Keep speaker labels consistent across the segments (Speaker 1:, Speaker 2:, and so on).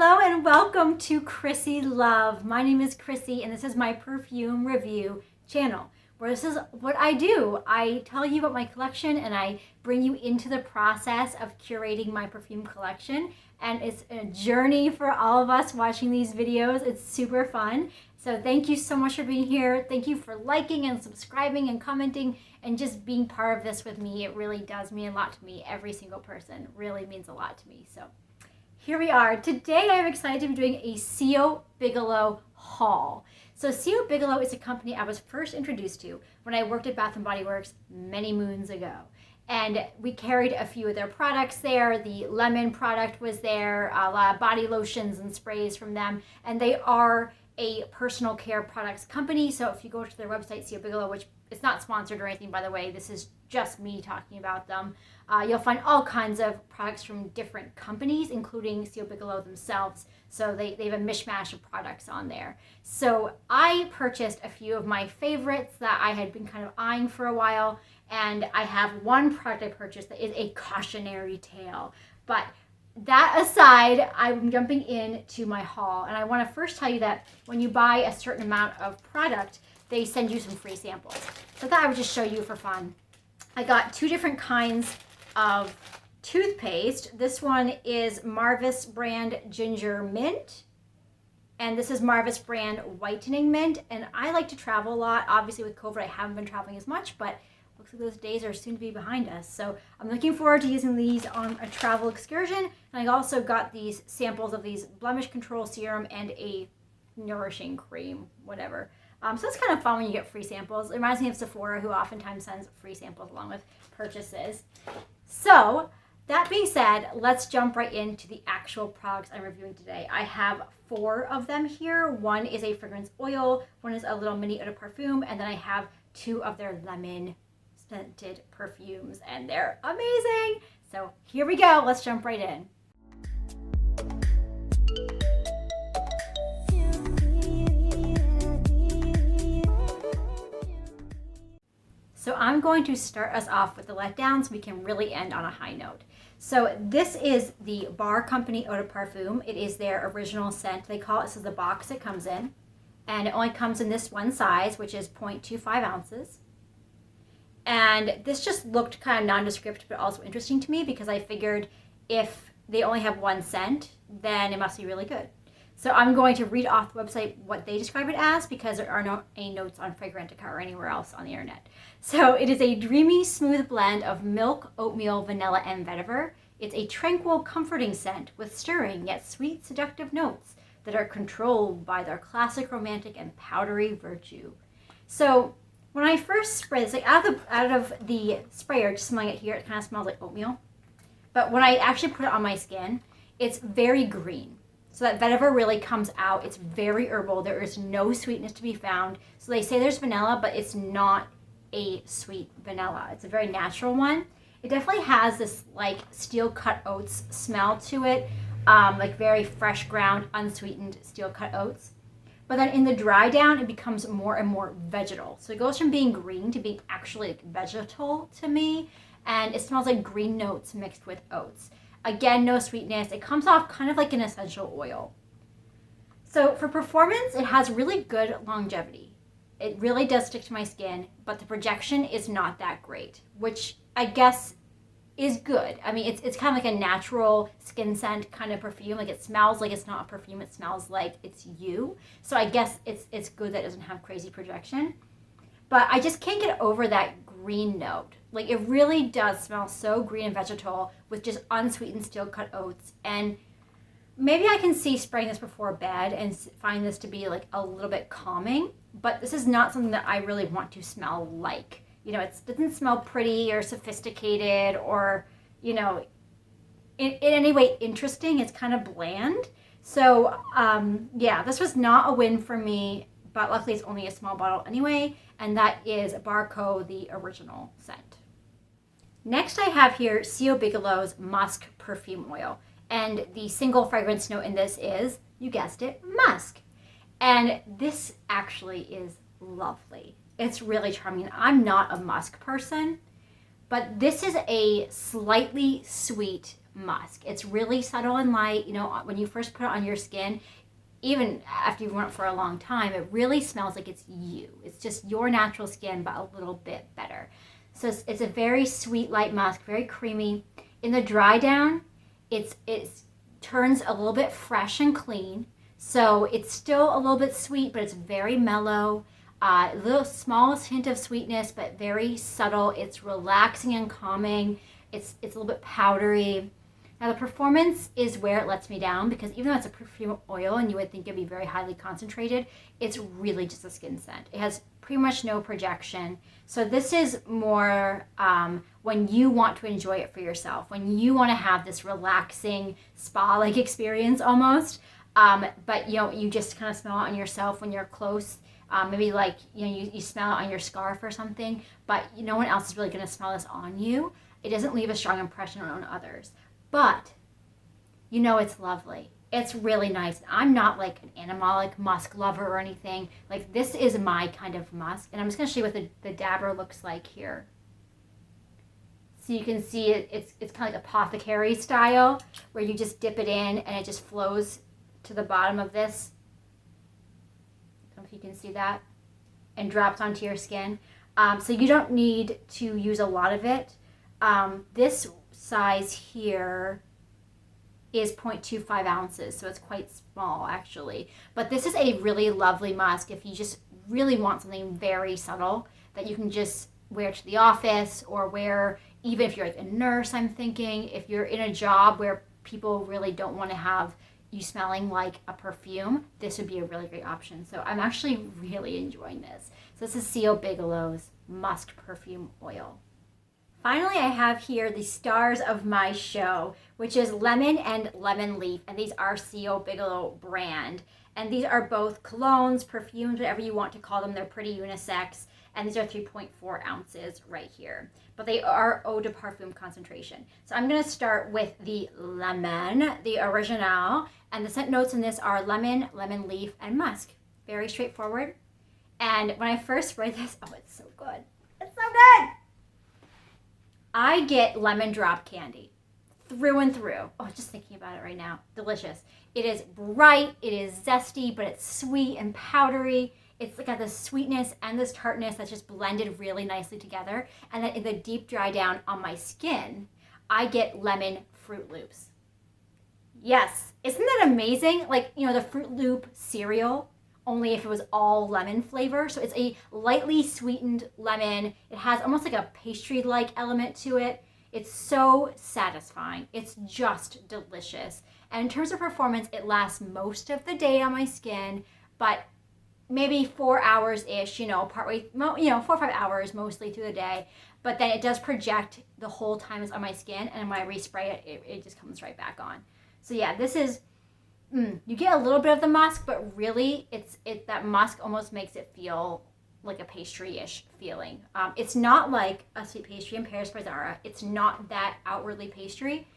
Speaker 1: Hello and welcome to Chrissy Love. My name is Chrissy and this is my perfume review channel, where this is what I do. I tell you about my collection and I bring you into the process of curating my perfume collection. And it's a journey for all of us watching these videos. It's super fun. So thank you so much for being here. Thank you for liking and subscribing and commenting and just being part of this with me. It really does mean a lot to me. Every single person really means a lot to me. So here we are. Today I'm excited to be doing a C.O. Bigelow haul. So C.O. Bigelow is a company I was first introduced to when I worked at Bath & Body Works many moons ago. And we carried a few of their products there. The lemon product was there, a lot of body lotions and sprays from them. And they are a personal care products company. So if you go to their website, C.O. Bigelow, which it's not sponsored or anything, by the way, this is just me talking about them. You'll find all kinds of products from different companies, including C.O. Bigelow themselves. So they have a mishmash of products on there. So I purchased a few of my favorites that I had been kind of eyeing for a while. And I have one product I purchased that is a cautionary tale. But that aside, I'm jumping into my haul. And I want to first tell you that when you buy a certain amount of product, they send you some free samples. So I thought I would just show you for fun. I got two different kinds of toothpaste. This one is Marvis brand Ginger Mint. And this is Marvis brand Whitening Mint. And I like to travel a lot. Obviously with COVID, I haven't been traveling as much, but looks like those days are soon to be behind us. So I'm looking forward to using these on a travel excursion. And I also got these samples of these blemish control serum and a nourishing cream, whatever. So it's kind of fun when you get free samples. It reminds me of Sephora, who oftentimes sends free samples along with purchases. So that being said, let's jump right into the actual products I'm reviewing today. I have 4 of them here. One is a fragrance oil, one is a little mini eau de parfum, and then I have 2 of their lemon scented perfumes, and they're amazing. So here we go. Let's jump right in. So I'm going to start us off with the letdown so we can really end on a high note. So this is the Barr Company Eau de Parfum. It is their original scent. They call it, this is the box it comes in. And it only comes in this one size, which is 0.25 ounces. And this just looked kind of nondescript, but also interesting to me because I figured if they only have one scent, then it must be really good. So I'm going to read off the website what they describe it as because there are no any notes on Fragrantica or anywhere else on the internet. So it is a dreamy, smooth blend of milk, oatmeal, vanilla, and vetiver. It's a tranquil, comforting scent with stirring yet sweet, seductive notes that are controlled by their classic, romantic, and powdery virtue. So when I first spray this, like out of the sprayer, just smelling it here, it kind of smells like oatmeal. But when I actually put it on my skin, it's very green. So that vetiver really comes out. It's very herbal. There is no sweetness to be found. So they say there's vanilla, but it's not a sweet vanilla. It's a very natural one. It definitely has this like steel cut oats smell to it, like very fresh ground, unsweetened steel cut oats. But then in the dry down, it becomes more and more vegetal. So it goes from being green to being actually like vegetal to me. And it smells like green notes mixed with oats. Again, no sweetness. It comes off kind of like an essential oil. So for performance, it has really good longevity. It really does stick to my skin, but the projection is not that great, which I guess is good. I mean, it's kind of like a natural skin scent kind of perfume. Like it smells like it's not a perfume. It smells like it's you. So I guess it's good that it doesn't have crazy projection. But I just can't get over that green note. Like it really does smell so green and vegetal with just unsweetened steel cut oats. And maybe I can see spraying this before bed and find this to be like a little bit calming, but this is not something that I really want to smell like. You know, it doesn't smell pretty or sophisticated or, you know, in any way interesting. It's kind of bland. So yeah, this was not a win for me, but luckily it's only a small bottle anyway. And that is Barr-Co, the original scent. Next I have here C.O. Bigelow's Musk Perfume Oil. And the single fragrance note in this is, you guessed it, musk. And this actually is lovely. It's really charming. I'm not a musk person, but this is a slightly sweet musk. It's really subtle and light. You know, when you first put it on your skin, even after you've worn it for a long time, it really smells like it's you. It's just your natural skin, but a little bit better. So it's a very sweet, light musk, very creamy. In the dry down, it turns a little bit fresh and clean. So it's still a little bit sweet, but it's very mellow. A little smallest hint of sweetness, but very subtle. It's relaxing and calming. It's a little bit powdery. Now the performance is where it lets me down, because even though it's a perfume oil and you would think it'd be very highly concentrated, it's really just a skin scent. It has pretty much no projection. So this is more when you want to enjoy it for yourself, when you want to have this relaxing spa-like experience almost. But you know, you just kind of smell it on yourself when you're close. Maybe like, you know, you smell it on your scarf or something, but no one else is really going to smell this on you. It doesn't leave a strong impression on others. But you know it's lovely. It's really nice. I'm not like an animalic musk lover or anything. Like, this is my kind of musk. And I'm just going to show you what the dabber looks like here. So you can see it's kind of like apothecary style, where you just dip it in and it just flows to the bottom of this. I don't know if you can see that. And drops onto your skin. So you don't need to use a lot of it. This size here is 0.25 ounces, so it's quite small actually. But this is a really lovely musk if you just really want something very subtle that you can just wear to the office, or wear even if you're like a nurse. I'm thinking if you're in a job where people really don't want to have you smelling like a perfume, this would be a really great option. So I'm actually really enjoying this. So this is C.O. Bigelow's Musk Perfume Oil. Finally, I have here the stars of my show, which is Lemon and Lemon Leaf, and these are C.O. Bigelow brand. And these are both colognes, perfumes, whatever you want to call them. They're pretty unisex, and these are 3.4 ounces right here. But they are eau de parfum concentration. So I'm going to start with the lemon, the original, and the scent notes in this are lemon, lemon leaf, and musk. Very straightforward. And when I first spray this, oh, it's so good. It's so good! I get lemon drop candy through and through. Oh, just thinking about it right now. Delicious. It is bright, it is zesty, but it's sweet and powdery. It's got this sweetness and this tartness that's just blended really nicely together. And then in the deep dry down on my skin, I get lemon Fruit Loops. Yes, isn't that amazing? Like, you know, the Fruit Loop cereal, only if it was all lemon flavor. So it's a lightly sweetened lemon. It has almost like a pastry-like element to it. It's so satisfying. It's just delicious. And in terms of performance, it lasts most of the day on my skin, but maybe 4 hours-ish, you know, partway, you know, 4 or 5 hours mostly through the day. But then it does project the whole time it's on my skin, and when I respray it, it just comes right back on. So yeah, this is, you get a little bit of the musk, but really that musk almost makes it feel like a pastry-ish feeling. It's not like a sweet pastry in Paris by Zara. It's not that outwardly pastry.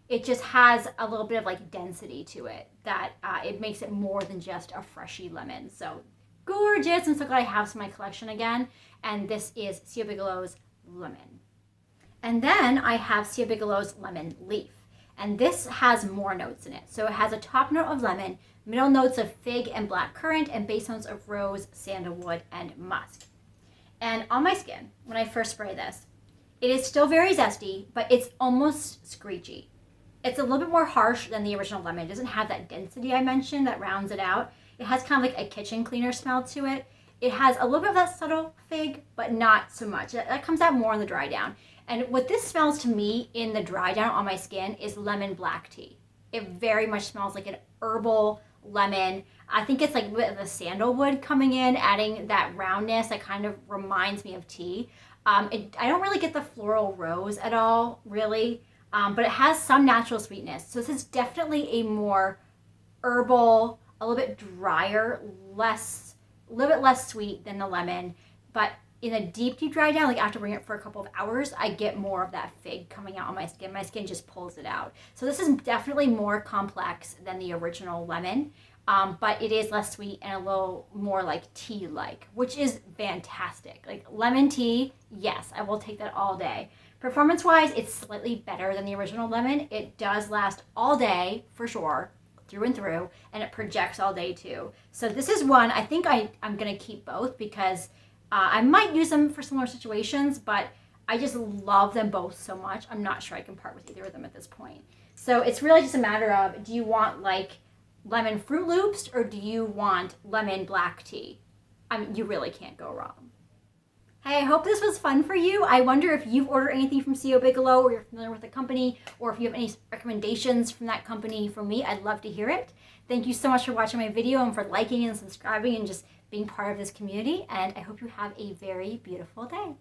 Speaker 1: It just has a little bit of like density to it that it makes it more than just a freshy lemon. So gorgeous. I'm so glad I have some in my collection again. And this is C.O. Bigelow's Lemon. And then I have C.O. Bigelow's Lemon Leaf. And this has more notes in it. So it has a top note of lemon, middle notes of fig and black currant, and base notes of rose, sandalwood, and musk. And on my skin, when I first spray this, it is still very zesty, but it's almost screechy. It's a little bit more harsh than the original lemon. It doesn't have that density I mentioned that rounds it out. It has kind of like a kitchen cleaner smell to it. It has a little bit of that subtle fig, but not so much. That comes out more in the dry down. And what this smells to me in the dry down on my skin is lemon black tea. It very much smells like an herbal lemon. I think it's like the sandalwood coming in, adding that roundness that kind of reminds me of tea. I don't really get the floral rose at all, really, but it has some natural sweetness. So this is definitely a more herbal, a little bit drier, a little bit less sweet than the lemon, but in a deep dry down, like after wearing it for a couple of hours, I get more of that fig coming out on my skin. My skin just pulls it out. So this is definitely more complex than the original lemon, but it is less sweet and a little more like tea-like, which is fantastic. Like lemon tea, yes, I will take that all day. Performance-wise, it's slightly better than the original lemon. It does last all day, for sure, through and through, and it projects all day too. So this is one, I think I'm going to keep both because I might use them for similar situations, but I just love them both so much. I'm not sure I can part with either of them at this point. So it's really just a matter of, do you want like lemon Fruit Loops or do you want lemon black tea? I mean, you really can't go wrong. Hey, I hope this was fun for you. I wonder if you've ordered anything from CO Bigelow or you're familiar with the company, or if you have any recommendations from that company for me. I'd love to hear it. Thank you so much for watching my video and for liking and subscribing and just being part of this community. And I hope you have a very beautiful day.